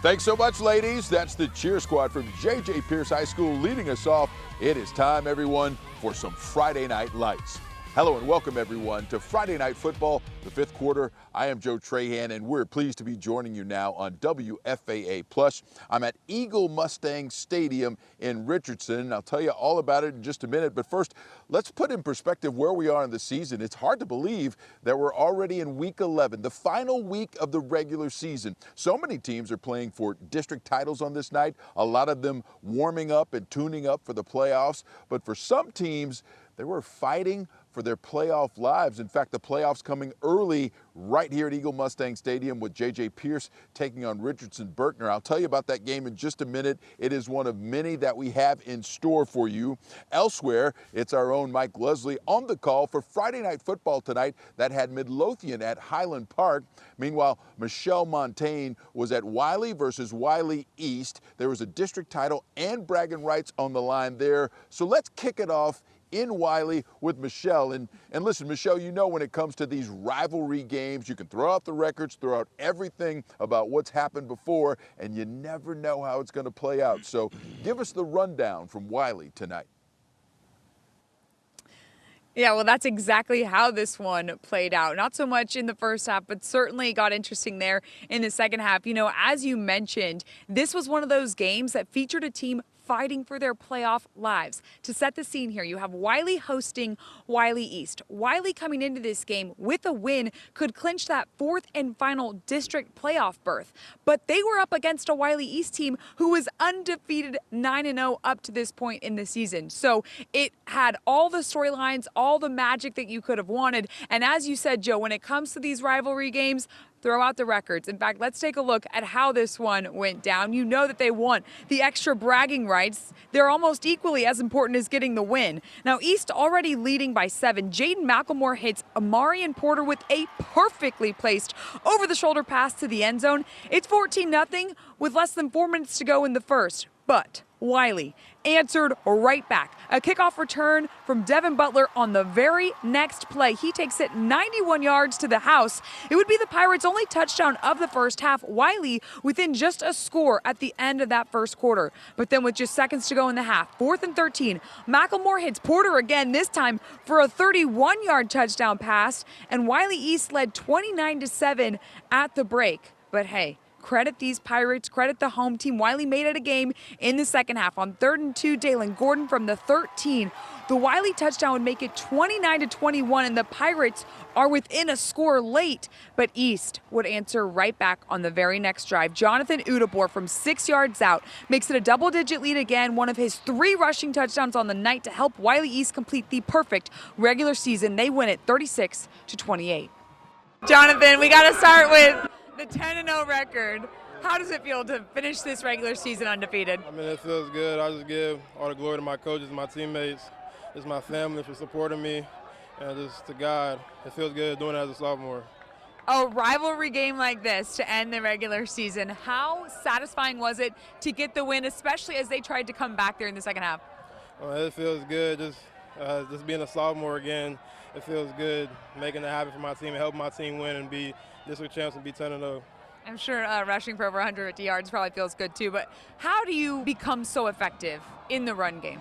Thanks so much, ladies. That's the cheer squad from J.J. Pearce High School leading us off. It is time, everyone, for some Friday Night Lights. Hello and welcome, everyone, to Friday Night Football, the fifth quarter. I am Joe Trahan, and we're pleased to be joining you now on WFAA+. I'm at Eagle Mustang Stadium in Richardson. I'll tell you all about it in just a minute, but first, let's put in perspective where we are in the season. It's hard to believe that we're already in Week 11, the final week of the regular season. So many teams are playing for district titles on this night, a lot of them warming up and tuning up for the playoffs, but for some teams, they were fighting for their playoff lives. In fact, the playoffs coming early right here at Eagle Mustang Stadium with J.J. Pearce taking on Richardson Berkner. I'll tell you about that game in just a minute. It is one of many that we have in store for you. Elsewhere, it's our own Mike Leslie on the call for Friday Night Football tonight that had Midlothian at Highland Park. Meanwhile, Michelle Montaine was at Wylie versus Wylie East. There was a district title and bragging rights on the line there. So let's kick it off in Wylie with Michelle. And listen, Michelle, you know when it comes to these rivalry games, you can throw out the records, throw out everything about what's happened before, and you never know how it's going to play out. So give us the rundown from Wylie tonight. Yeah, well, that's exactly how this one played out. Not so much in the first half, but certainly got interesting there in the second half. You know, as you mentioned, this was one of those games that featured a team fighting for their playoff lives. To set the scene here, you have Wylie hosting Wylie East. Wylie coming into this game with a win could clinch that fourth and final district playoff berth. But they were up against a Wylie East team who was undefeated 9-0 up to this point in the season. So it had all the storylines, all the magic that you could have wanted. And as you said, Joe, when it comes to these rivalry games, throw out the records. In fact, let's take a look at how this one went down. You know that they won the extra bragging rights. They're almost equally as important as getting the win. Now, East already leading by 7. Jaden McElmore hits Amarian Porter with a perfectly placed over-the-shoulder pass to the end zone. It's 14-0 with less than 4 minutes to go in the first. But Wylie answered right back. A kickoff return from Devin Butler on the very next play. He takes it 91 yards to the house. It would be the Pirates' only touchdown of the first half. Wylie within just a score at the end of that first quarter. But then with just seconds to go in the half, 4th and 13, McElmore hits Porter again, this time for a 31-yard touchdown pass, and Wylie East led 29-7 at the break. But hey, credit these Pirates, credit the home team. Wylie made it a game in the second half. On 3rd and 2, Dalen Gordon from the 13. The Wylie touchdown would make it 29-21, and the Pirates are within a score late. But East would answer right back on the very next drive. Jonathan Udabor from 6 yards out makes it a double-digit lead again, one of his 3 rushing touchdowns on the night to help Wylie East complete the perfect regular season. They win it 36-28. Jonathan, we got to start with the 10-0 record. How does it feel to finish this regular season undefeated? I mean, it feels good. I just give all the glory to my coaches, my teammates, just my family for supporting me, and just to God. It feels good doing it as a sophomore. A rivalry game like this to end the regular season, how satisfying was it to get the win, especially as they tried to come back there in the second half? It feels good just being a sophomore again. It feels good making it happen for my team and helping my team win and be district champs and be 10-0. I'm sure rushing for over 150 yards probably feels good too, but how do you become so effective in the run game?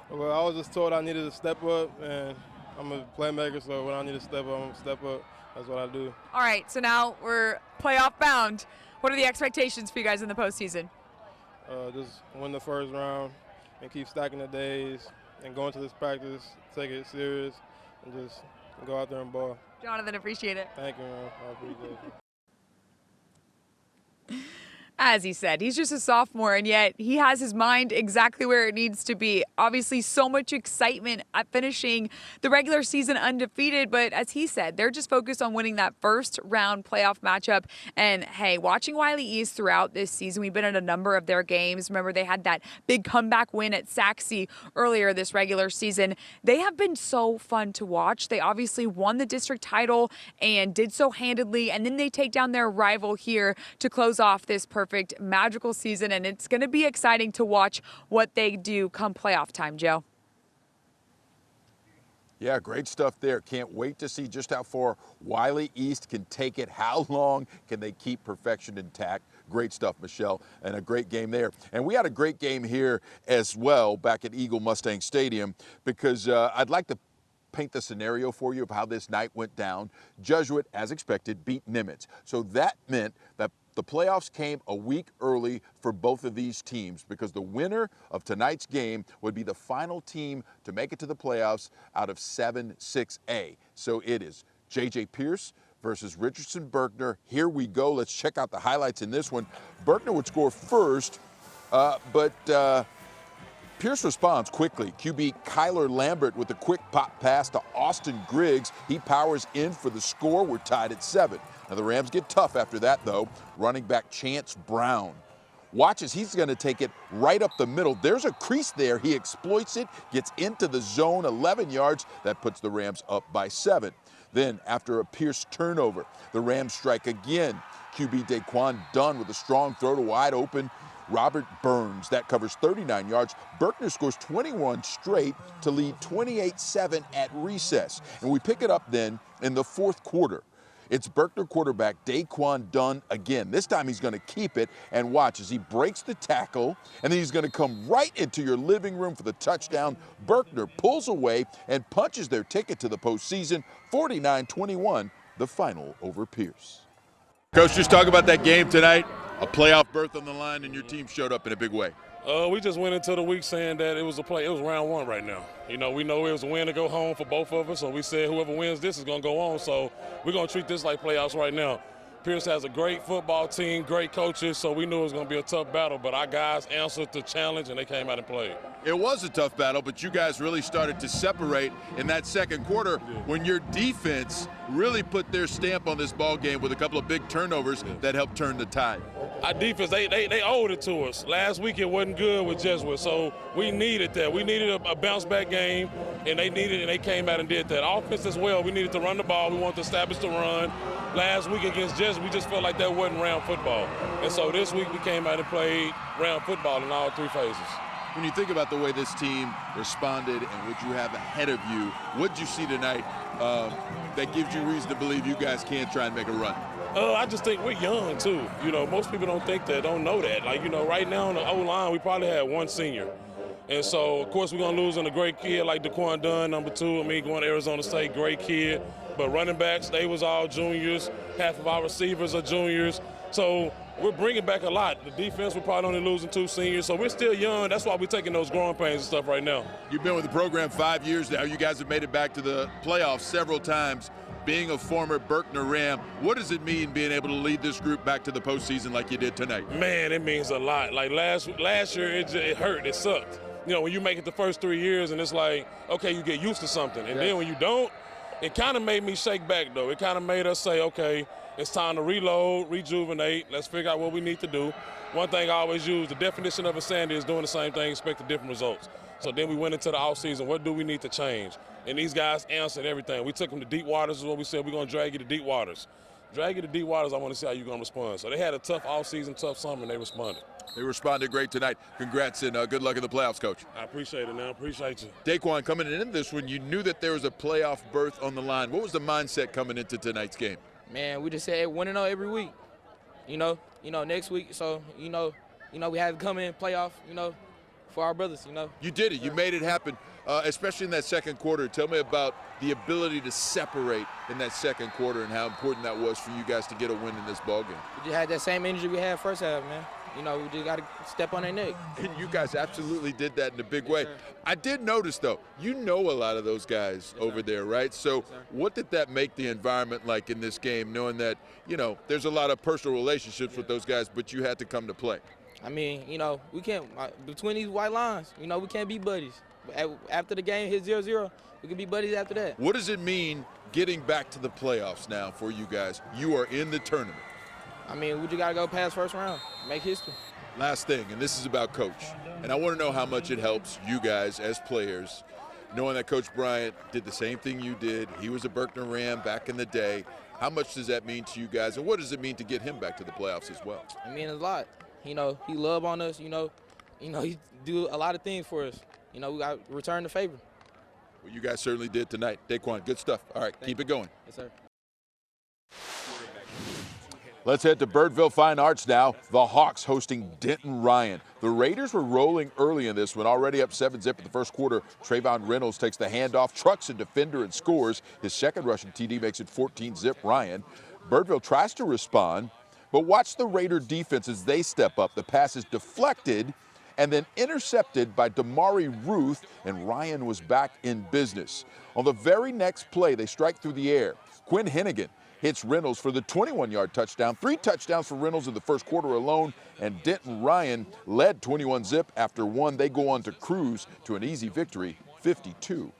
Well, I was just told I needed to step up, and I'm a playmaker, so when I need to step up, I'm going to step up. That's what I do. All right, so now we're playoff bound. What are the expectations for you guys in the postseason? Just win the first round and keep stacking the days and go into this practice, take it serious, and just go out there and ball. Jonathan, appreciate it. Thank you, man. I appreciate it. As he said, he's just a sophomore, and yet he has his mind exactly where it needs to be. Obviously, so much excitement at finishing the regular season undefeated, but as he said, they're just focused on winning that first round playoff matchup. And hey, watching Wylie East throughout this season, we've been at a number of their games. Remember, they had that big comeback win at Saxe earlier this regular season. They have been so fun to watch. They obviously won the district title and did so handedly, and then they take down their rival here to close off this perfect magical season, and it's going to be exciting to watch what they do come playoff time, Joe. Yeah, great stuff there. Can't wait to see just how far Wylie East can take it. How long can they keep perfection intact? Great stuff, Michelle, and a great game there. And we had a great game here as well back at Eagle Mustang Stadium, because I'd like to paint the scenario for you of how this night went down. Jesuit, as expected, beat Nimitz. So that meant that the playoffs came a week early for both of these teams, because the winner of tonight's game would be the final team to make it to the playoffs out of 7-6A. So it is J.J. Pearce versus Richardson Berkner. Here we go. Let's check out the highlights in this one. Berkner would score first, but Pearce responds quickly. QB Kyler Lambert with a quick pop pass to Austin Griggs. He powers in for the score. We're tied at 7. Now the Rams get tough after that, though. Running back Chance Brown. Watch as he's going to take it right up the middle. There's a crease there. He exploits it, gets into the zone, 11 yards. That puts the Rams up by 7. Then, after a Pearce turnover, the Rams strike again. QB Daquan Dunn with a strong throw to wide open Robert Burns. That covers 39 yards. Berkner scores 21 straight to lead 28-7 at recess. And we pick it up then in the fourth quarter. It's Berkner quarterback Daquan Dunn again. This time he's going to keep it, and watch as he breaks the tackle, and then he's going to come right into your living room for the touchdown. Berkner pulls away and punches their ticket to the postseason. 49-21, the final over Pearce. Coach, just talk about that game tonight. A playoff berth on the line, and your team showed up in a big way. We just went into the week saying that it was round one right now. You know, we know it was a win to go home for both of us, so we said whoever wins this is going to go on. So we're going to treat this like playoffs right now. Pearce has a great football team, great coaches, so we knew it was going to be a tough battle, but our guys answered the challenge, and they came out and played. It was a tough battle, but you guys really started to separate in that second quarter when your defense really put their stamp on this ball game with a couple of big turnovers that helped turn the tide. Our defense, they owed it to us. Last week it wasn't good with Jesuit, so we needed that. We needed a bounce-back game, and they came out and did that. Offense as well, we needed to run the ball. We wanted to establish the run. Last week against Jesuit, we just felt like that wasn't round football. And so this week we came out and played round football in all 3 phases. When you think about the way this team responded and what you have ahead of you, what did you see tonight that gives you reason to believe you guys can try and make a run? I just think we're young, too. You know, most people don't know that. Like, you know, right now on the O-line, we probably had 1 senior. And so, of course, we're going to lose on a great kid like Daquan Dunn, number 2. I mean, going to Arizona State, great kid. But running backs, they was all juniors. Half of our receivers are juniors. So we're bringing back a lot. The defense, we're probably only losing 2 seniors. So we're still young. That's why we're taking those growing pains and stuff right now. You've been with the program 5 years now. You guys have made it back to the playoffs several times. Being a former Berkner Ram, what does it mean being able to lead this group back to the postseason like you did tonight? Man, it means a lot. Like last year, it hurt. It sucked. You know, when you make it the first 3 years and it's like, okay, you get used to something. And then when you don't, it kind of made me shake back, though. It kind of made us say, okay, it's time to reload, rejuvenate. Let's figure out what we need to do. One thing I always use, the definition of insanity is doing the same thing, expecting different results. So then we went into the offseason. What do we need to change? And these guys answered everything. We took them to deep waters is what we said. We're going to drag you to deep waters. Drag you to deep waters, I want to see how you're going to respond. So they had a tough offseason, tough summer, and they responded. They responded great tonight. Congrats and good luck in the playoffs, Coach. I appreciate it, man. I appreciate you. Daquan, coming into this one, you knew that there was a playoff berth on the line. What was the mindset coming into tonight's game? Man, we just said 1-0 every week. You know, next week. So, you know, we had to come in playoff, for our brothers, You did it. You made it happen, especially in that second quarter. Tell me about the ability to separate in that second quarter and how important that was for you guys to get a win in this ballgame. We just had that same energy we had first half, man. We just got to step on their neck. And you guys absolutely did that in a big way. I did notice, though, you know a lot of those guys over there, right? So what did that make the environment like in this game, knowing that, there's a lot of personal relationships with those guys, but you had to come to play? I mean, we can't, between these white lines, we can't be buddies. After the game hit 0-0, we can be buddies after that. What does it mean getting back to the playoffs now for you guys? You are in the tournament. I mean, we just got to go past first round, make history. Last thing, and this is about Coach, and I want to know how much it helps you guys as players, knowing that Coach Bryant did the same thing you did. He was a Berkner Ram back in the day. How much does that mean to you guys, and what does it mean to get him back to the playoffs as well? It means a lot. He love on us, he do a lot of things for us. We got to return the favor. Well, you guys certainly did tonight. Daquan, good stuff. All right, keep it going. Yes, sir. Let's head to Birdville Fine Arts now. The Hawks hosting Denton Ryan. The Raiders were rolling early in this one, already up 7-zip in the first quarter. Trayvon Reynolds takes the handoff, trucks a defender and scores. His second rushing TD makes it 14-zip Ryan. Birdville tries to respond, but watch the Raider defense as they step up. The pass is deflected and then intercepted by Damari Ruth, and Ryan was back in business. On the very next play, they strike through the air. Quinn Hennigan hits Reynolds for the 21-yard touchdown. 3 touchdowns for Reynolds in the first quarter alone, and Denton Ryan led 21-zip after one. They go on to cruise to an easy victory, 52-7.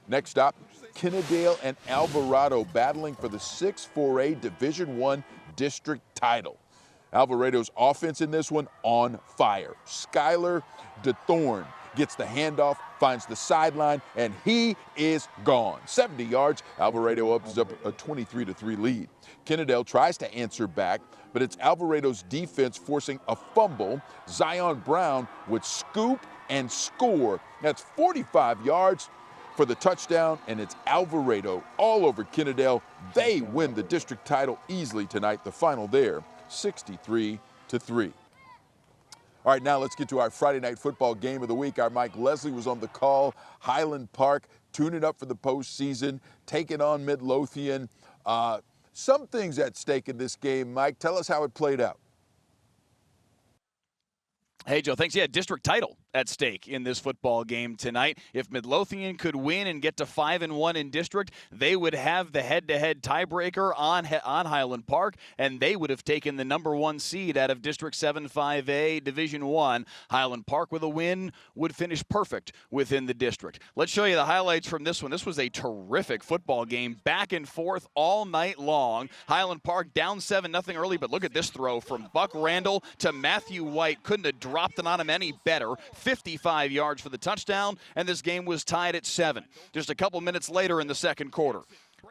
Next stop, Kennedale and Alvarado battling for the 6-4A Division I district title. Alvarado's offense in this one on fire. Skylar DeThorne gets the handoff, finds the sideline, and he is gone. 70 yards, Alvarado opens up a 23-3 lead. Kennedale tries to answer back, but it's Alvarado's defense forcing a fumble. Zion Brown would scoop and score. That's 45 yards for the touchdown, and it's Alvarado all over Kennedale. They win the district title easily tonight. The final there, 63-3. All right, now let's get to our Friday night football game of the week. Our Mike Leslie was on the call. Highland Park tuning up for the postseason, taking on Midlothian. Some things at stake in this game. Mike, tell us how it played out. Hey, Joe, thanks. Yeah, district title at stake in this football game tonight. If Midlothian could win and get to 5-1 in district, they would have the head-to-head tiebreaker on Highland Park, and they would have taken the number 1 seed out of District 7-5A Division 1. Highland Park with a win would finish perfect within the district. Let's show you the highlights from this one. This was a terrific football game, back and forth all night long. Highland Park down 7-0 early, but look at this throw from Buck Randall to Matthew White. Couldn't have dropped it on him any better. 55 yards for the touchdown, and this game was tied at 7. Just a couple minutes later in the second quarter,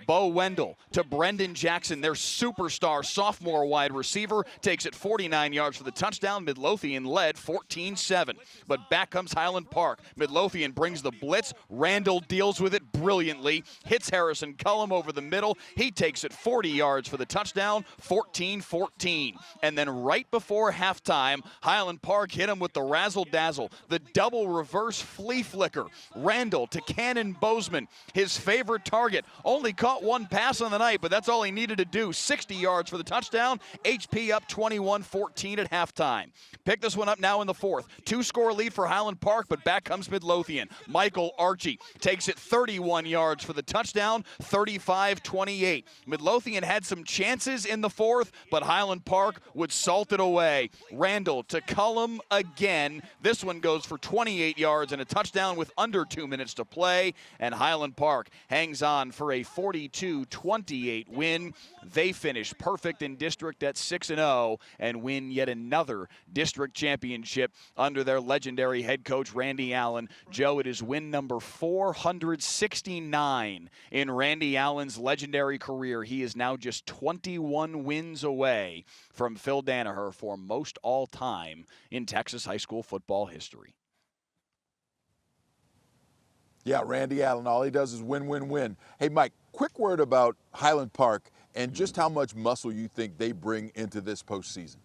Bo Wendell to Brendan Jackson, their superstar sophomore wide receiver, takes it 49 yards for the touchdown. Midlothian led 14-7. But back comes Highland Park. Midlothian brings the blitz. Randall deals with it brilliantly. Hits Harrison Cullum over the middle. He takes it 40 yards for the touchdown, 14-14. And then right before halftime, Highland Park hit him with the razzle-dazzle, the double reverse flea flicker. Randall to Cannon Bozeman, his favorite target. Only caught one pass on the night, but that's all he needed to do. 60 yards for the touchdown. HP up 21-14 at halftime. Pick this one up now in the fourth. 2-score lead for Highland Park, but back comes Midlothian. Michael Archie takes it 31 yards for the touchdown, 35-28. Midlothian had some chances in the fourth, but Highland Park would salt it away. Randall to Cullum again. This one goes for 28 yards and a touchdown with under 2 minutes to play, and Highland Park hangs on for a 42-28 win. They finish perfect in district at 6-0 and win yet another district championship under their legendary head coach, Randy Allen. Joe, it is win number 469 in Randy Allen's legendary career. He is now just 21 wins away from Phil Danaher for most all-time in Texas high school football history. Yeah, Randy Allen, all he does is win, win, win. Hey, Mike, quick word about Highland Park and just how much muscle you think they bring into this postseason.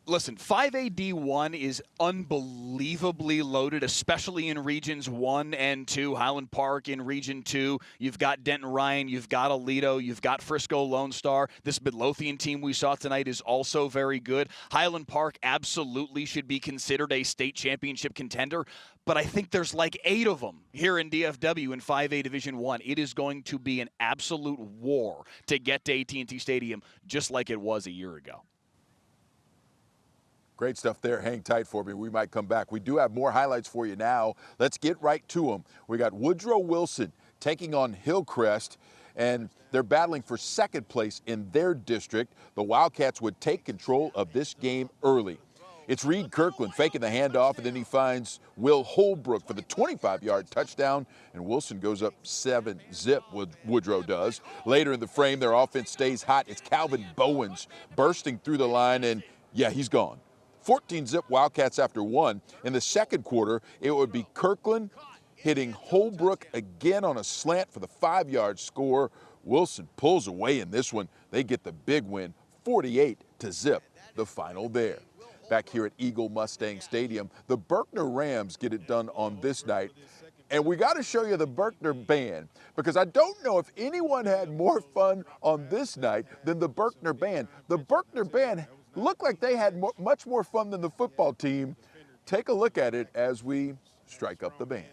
Listen, 5AD1 is unbelievably loaded, especially in Regions 1 and 2. Highland Park in Region 2. You've got Denton Ryan. You've got Alito. You've got Frisco Lone Star. This Midlothian team we saw tonight is also very good. Highland Park absolutely should be considered a state championship contender, but I think there's like 8 of them here in DFW in 5A Division 1. It is going to be an absolute war to get to AT&T Stadium just like it was a year ago. Great stuff there. Hang tight for me. We might come back. We do have more highlights for you now. Let's get right to them. We got Woodrow Wilson taking on Hillcrest, and they're battling for second place in their district. The Wildcats would take control of this game early. It's Reed Kirkland faking the handoff, and then he finds Will Holbrook for the 25-yard touchdown, and Wilson goes up 7-zip, Woodrow does. Later in the frame, their offense stays hot. It's Calvin Bowens bursting through the line, and yeah, he's gone. 14-zip Wildcats after one. In the second quarter, it would be Kirkland hitting Holbrook again on a slant for the 5-yard score. Wilson pulls away in this one. They get the big win, 48-zip, the final there. Back here at Eagle Mustang Stadium, the Berkner Rams get it done on this night. And we got to show you the Berkner band, because I don't know if anyone had more fun on this night than the Berkner band. The Berkner band looked like they had much more fun than the football team. Take a look at it as we strike up the band.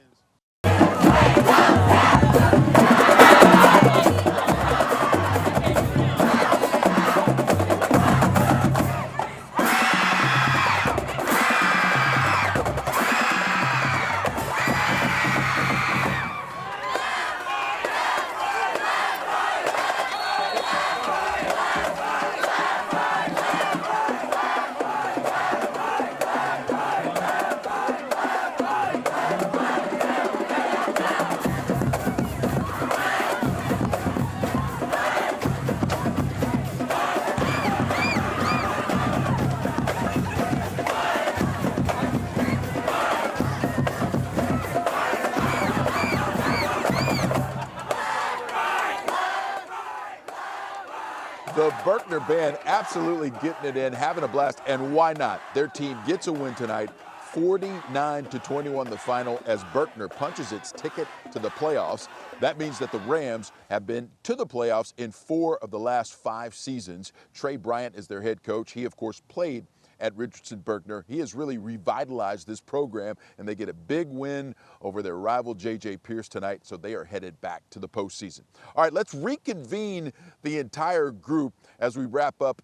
The Berkner band absolutely getting it in, having a blast, and why not? Their team gets a win tonight, 49-21 the final, as Berkner punches its ticket to the playoffs. That means that the Rams have been to the playoffs in 4 of the last 5 seasons. Trey Bryant is their head coach. He, of course, played at Richardson Berkner. He has really revitalized this program, and they get a big win over their rival J.J. Pearce tonight, so they are headed back to the postseason. All right, let's reconvene the entire group as we wrap up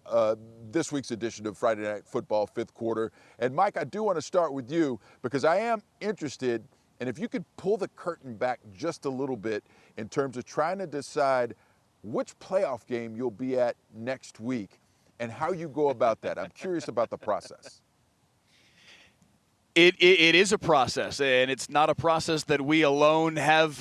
this week's edition of Friday Night Football, 5th quarter. And Mike, I do want to start with you, because I am interested, and if you could pull the curtain back just a little bit in terms of trying to decide which playoff game you'll be at next week and how you go about that. I'm curious about the process. It is a process, and it's not a process that we alone have.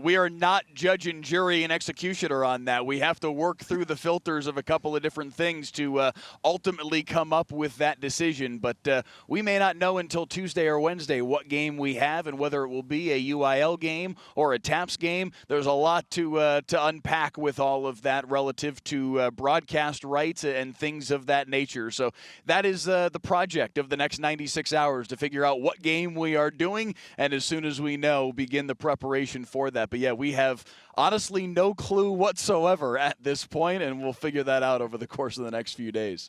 We are not judge and jury and executioner on that. We have to work through the filters of a couple of different things to ultimately come up with that decision. But we may not know until Tuesday or Wednesday what game we have and whether it will be a UIL game or a TAPS game. There's a lot to unpack with all of that relative to broadcast rights and things of that nature. So that is the project of the next 96 hours, to figure out what game we are doing, and as soon as we know, begin the preparation for that. But yeah, we have honestly no clue whatsoever at this point, and we'll figure that out over the course of the next few days.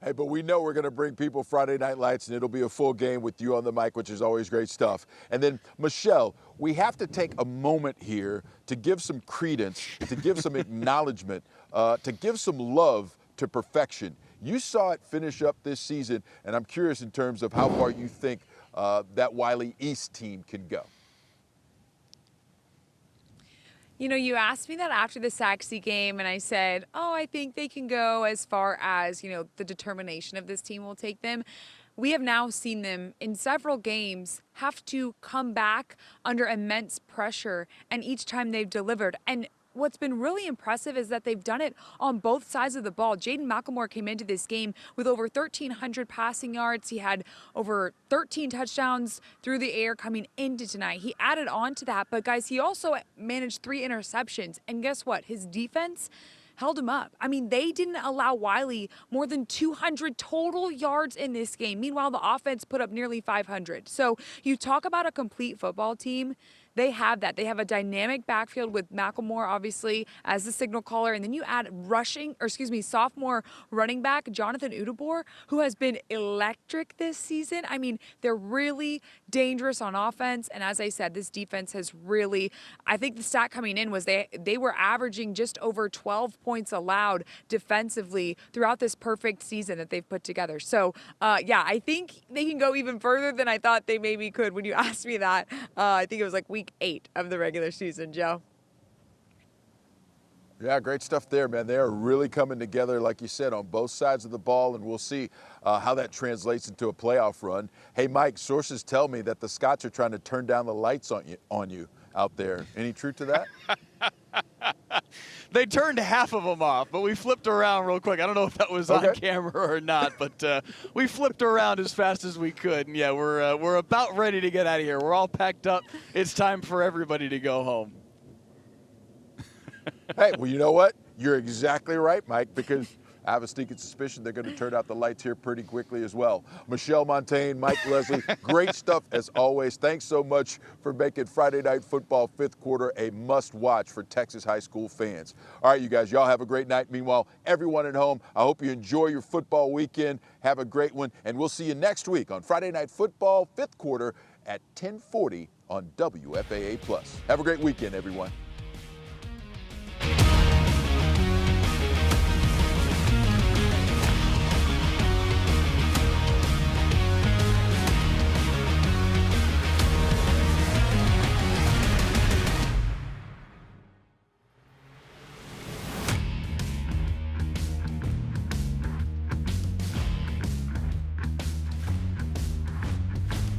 Hey, but we know we're going to bring people Friday Night Lights, and it'll be a full game with you on the mic, which is always great stuff. And then, Michelle, we have to take a moment here to give some credence, to give some acknowledgement, to give some love to perfection. You saw it finish up this season, and I'm curious in terms of how far you think that Wylie East team can go. You know, you asked me that after the Saxe game, and I said, oh, I think they can go as far as, you know, the determination of this team will take them. We have now seen them in several games have to come back under immense pressure, and each time they've delivered. And what's been really impressive is that they've done it on both sides of the ball. Jaden McElmore came into this game with over 1,300 passing yards. He had over 13 touchdowns through the air coming into tonight. He added on to that, but guys, he also managed 3 interceptions. And guess what? His defense held him up. I mean, they didn't allow Wylie more than 200 total yards in this game. Meanwhile, the offense put up nearly 500. So you talk about a complete football team. They have that. They have a dynamic backfield with McElmore, obviously, as the signal caller. And then you add sophomore running back Jonathan Udabor, who has been electric this season. I mean, they're really dangerous on offense. And as I said, this defense has really, I think the stat coming in was they were averaging just over 12 points allowed defensively throughout this perfect season that they've put together. So, yeah, I think they can go even further than I thought they maybe could when you asked me that. I think it was like week 8 of the regular season, Joe. Yeah, great stuff there, man. They are really coming together, like you said, on both sides of the ball, and we'll see how that translates into a playoff run. Hey, Mike, sources tell me that the Scots are trying to turn down the lights on you out there. Any truth to that? They turned half of them off, but we flipped around real quick. I don't know if that was on camera or not, but we flipped around as fast as we could. And yeah, we're about ready to get out of here. We're all packed up. It's time for everybody to go home. Hey, well, you know what? You're exactly right, Mike, because I have a sneaking suspicion they're going to turn out the lights here pretty quickly as well. Michelle Montaine, Mike Leslie, great stuff as always. Thanks so much for making Friday Night Football fifth quarter a must-watch for Texas high school fans. All right, you guys, y'all have a great night. Meanwhile, everyone at home, I hope you enjoy your football weekend. Have a great one, and we'll see you next week on Friday Night Football fifth quarter at 10:40 on WFAA+. Have a great weekend, everyone.